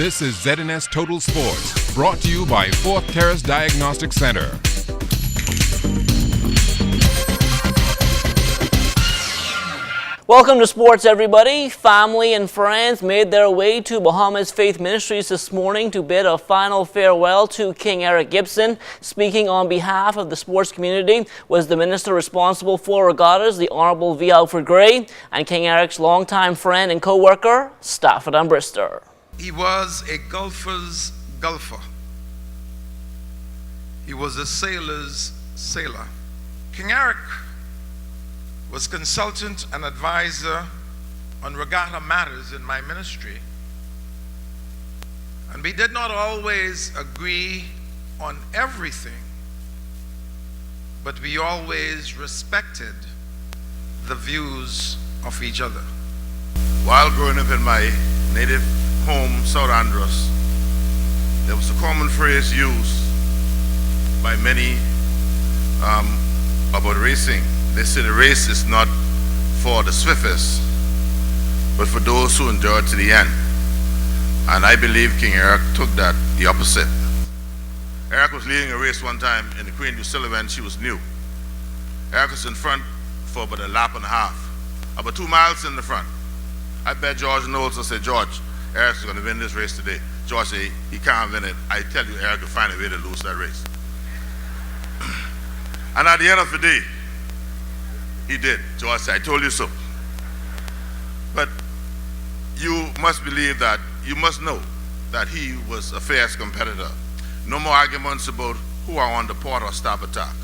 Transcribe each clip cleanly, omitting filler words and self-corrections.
This is ZNS Total Sports, brought to you by Fourth Terrace Diagnostic Center. Welcome to sports, everybody. Family and friends made their way to Bahamas Faith Ministries this morning to bid a final farewell to King Eric Gibson. Speaking on behalf of the sports community was the minister responsible for regattas, the Honorable V. Alfred Gray, and King Eric's longtime friend and co-worker, Stafford Ambrister. He was a golfer's golfer. He was a sailor's sailor. King Eric was consultant and advisor on regatta matters in my ministry. And we did not always agree on everything, but we always respected the views of each other. While growing up in my native home, South Andros, there was a common phrase used by many about racing. They say the race is not for the swiftest, but for those who endure to the end. And I believe King Eric took that the opposite. Eric was leading a race one time in the Queen Drusilla when she was new. Eric was in front for about a lap and a half, about 2 miles in the front. I bet George Knowles. I said, George, Eric's going to win this race today. George said, he can't win it. I tell you, Eric will find a way to lose that race. And at the end of the day, he did. George said, I told you so. But you must believe that, you must know that he was a fierce competitor. No more arguments about who are on the port or starboard tack.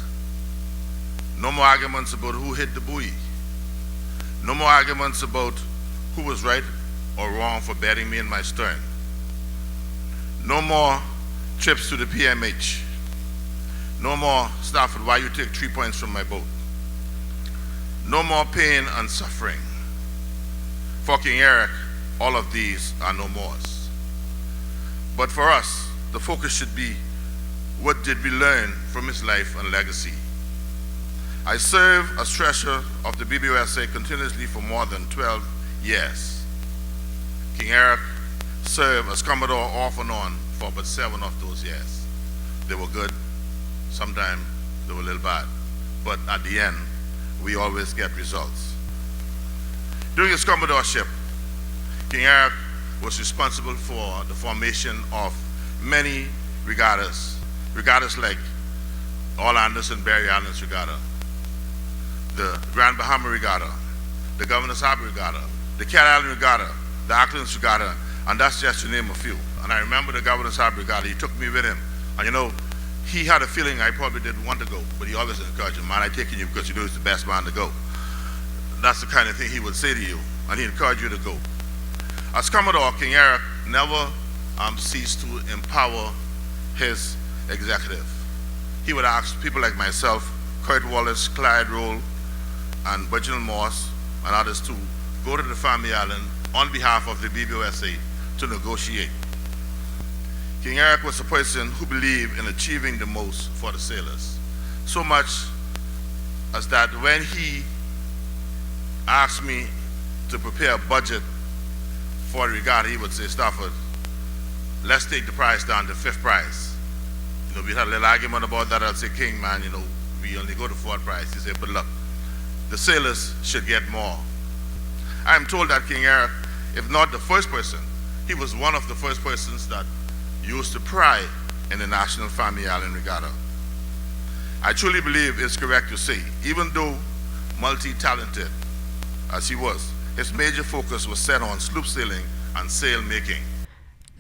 No more arguments about who hit the buoy. No more arguments about who was right or wrong for betting me in my stern. No more trips to the PMH. No more, Stafford, why you take 3 points from my boat. No more pain and suffering. For King Eric, all of these are no mores. But for us, the focus should be, what did we learn from his life and legacy? I served as treasurer of the BBOSA continuously for more than 12 years. King Eric served as Commodore off and on for about 7 of those years. They were good, sometimes they were a little bad, but at the end, we always get results. During his commodoreship, King Eric was responsible for the formation of many regattas like All Anderson Berry Islands Regatta, the Grand Bahama Regatta, the Governor's Harbor Regatta, the Cat Island Regatta, the Auckland's Regatta, and that's just to name a few. And I remember the Governor's Harbor Regatta, he took me with him, and you know, he had a feeling I probably didn't want to go, but he always encouraged me, man, I'm taking you because you know he's the best man to go. That's the kind of thing he would say to you, and he encouraged you to go. As Commodore, King Eric never ceased to empower his executive. He would ask people like myself, Kurt Wallace, Clyde Roll, and Reginald Moss, and others to go to the Family Island on behalf of the BBOSA to negotiate. King Eric was a person who believed in achieving the most for the sailors. So much as that when he asked me to prepare a budget for the regatta, he would say, Stafford, let's take the price down to 5th price. You know, we had a little argument about that. I'd say, King, man, you know, we only go to 4th price. He said, but look, the sailors should get more. I'm told that King Eric, if not the first person, he was one of the first persons that used to pride in the National Family Island Regatta. I truly believe it's correct to say, even though multi-talented as he was, his major focus was set on sloop sailing and sail making.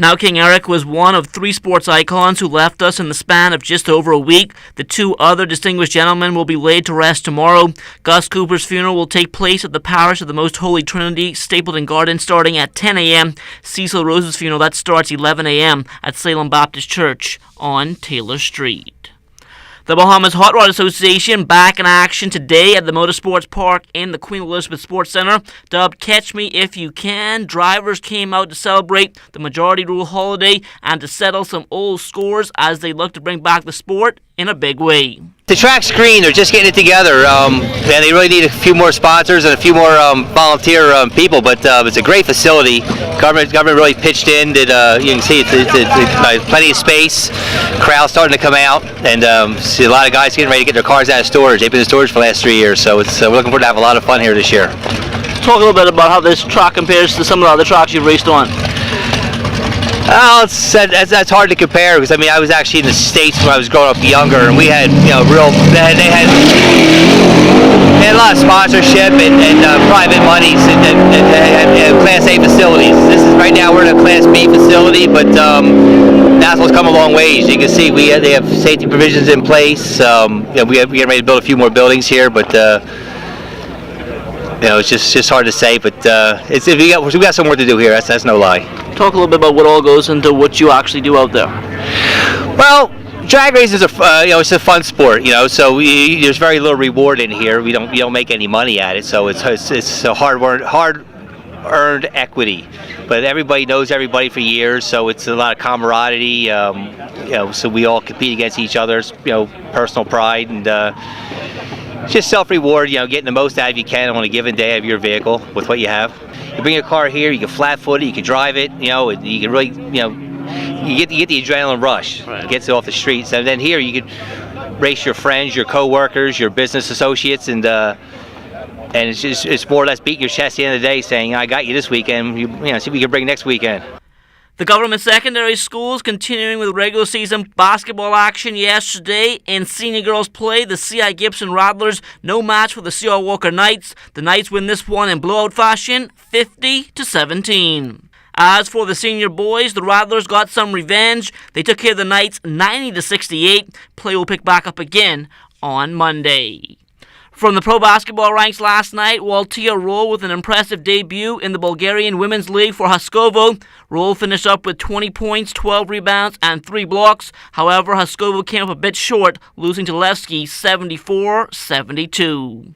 Now, King Eric was one of 3 sports icons who left us in the span of just over a week. The 2 other distinguished gentlemen will be laid to rest tomorrow. Gus Cooper's funeral will take place at the Parish of the Most Holy Trinity, Stapleton Garden, starting at 10 a.m. Cecil Rose's funeral, that starts 11 a.m. at Salem Baptist Church on Taylor Street. The Bahamas Hot Rod Association back in action today at the Motorsports Park in the Queen Elizabeth Sports Center. Dubbed Catch Me If You Can, drivers came out to celebrate the majority rule holiday and to settle some old scores as they look to bring back the sport in a big way. The track's green. They're just getting it together. And they really need a few more sponsors and a few more volunteer people. But it's a great facility. Government really pitched in. You can see it's plenty of space. Crowd's starting to come out, and see a lot of guys getting ready to get their cars out of storage. They've been in storage for the last 3 years, so we're looking forward to have a lot of fun here this year. Talk a little bit about how this track compares to some of the other tracks you've raced on. Oh, that's hard to compare, because I mean I was actually in the States when I was growing up younger, and we had they had a lot of sponsorship and private monies and Class A facilities. This is right now we're in a Class B facility, but NASL's come a long ways. You can see they have safety provisions in place. We're getting ready to build a few more buildings here, but it's just hard to say. But we got some work to do here. That's no lie. Talk a little bit about what all goes into what you actually do out there. Well, drag races are it's a fun sport, so there's very little reward in here. You don't make any money at it, so it's a hard-earned equity. But everybody knows everybody for years, so it's a lot of camaraderie. So we all compete against each other's personal pride, and just self-reward. Getting the most out of you can on a given day of your vehicle with what you have. You bring your car here, you can flat-foot it, you can drive it. You can really you get the adrenaline rush. Right. It gets it off the streets, and then here you can race your friends, your co-workers, your business associates, and it's more or less beating your chest at the end of the day, saying I got you this weekend. See what you can bring next weekend. The government secondary schools continuing with regular season basketball action yesterday. In senior girls play, the C.I. Gibson Rattlers no match for the C.R. Walker Knights. The Knights win this one in blowout fashion, 50-17. As for the senior boys, the Rattlers got some revenge. They took care of the Knights 90-68. Play will pick back up again on Monday. From the pro basketball ranks last night, Waltia rolled with an impressive debut in the Bulgarian Women's League for Haskovo. Roll finished up with 20 points, 12 rebounds, and 3 blocks. However, Haskovo came up a bit short, losing to Levski 74-72.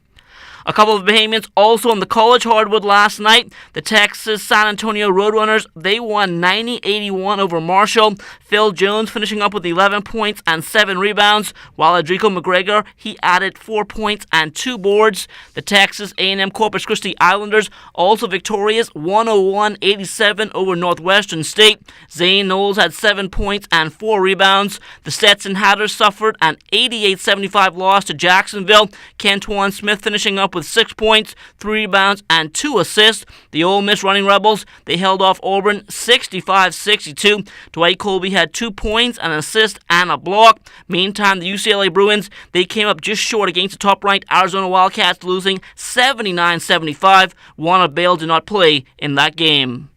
A couple of behemoths also on the college hardwood last night. The Texas San Antonio Roadrunners, they won 90-81 over Marshall. Phil Jones finishing up with 11 points and 7 rebounds, while Adrico McGregor, he added 4 points and 2 boards. The Texas A&M Corpus Christi Islanders also victorious, 101-87 over Northwestern State. Zane Knowles had 7 points and 4 rebounds. The Stetson Hatters suffered an 88-75 loss to Jacksonville. Kentuan Smith finishing up with 6 points, 3 rebounds, and 2 assists. The Ole Miss Running Rebels, they held off Auburn 65-62. Dwight Colby had 2 points, an assist, and a block. Meantime, the UCLA Bruins, they came up just short against the top-ranked Arizona Wildcats, losing 79-75. Warner Bale did not play in that game.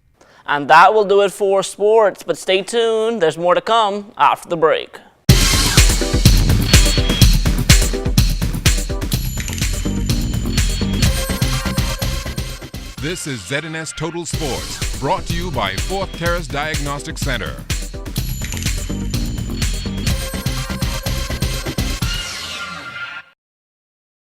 And that will do it for sports, but stay tuned. There's more to come after the break. This is ZNS Total Sports, brought to you by Fourth Terrace Diagnostic Center.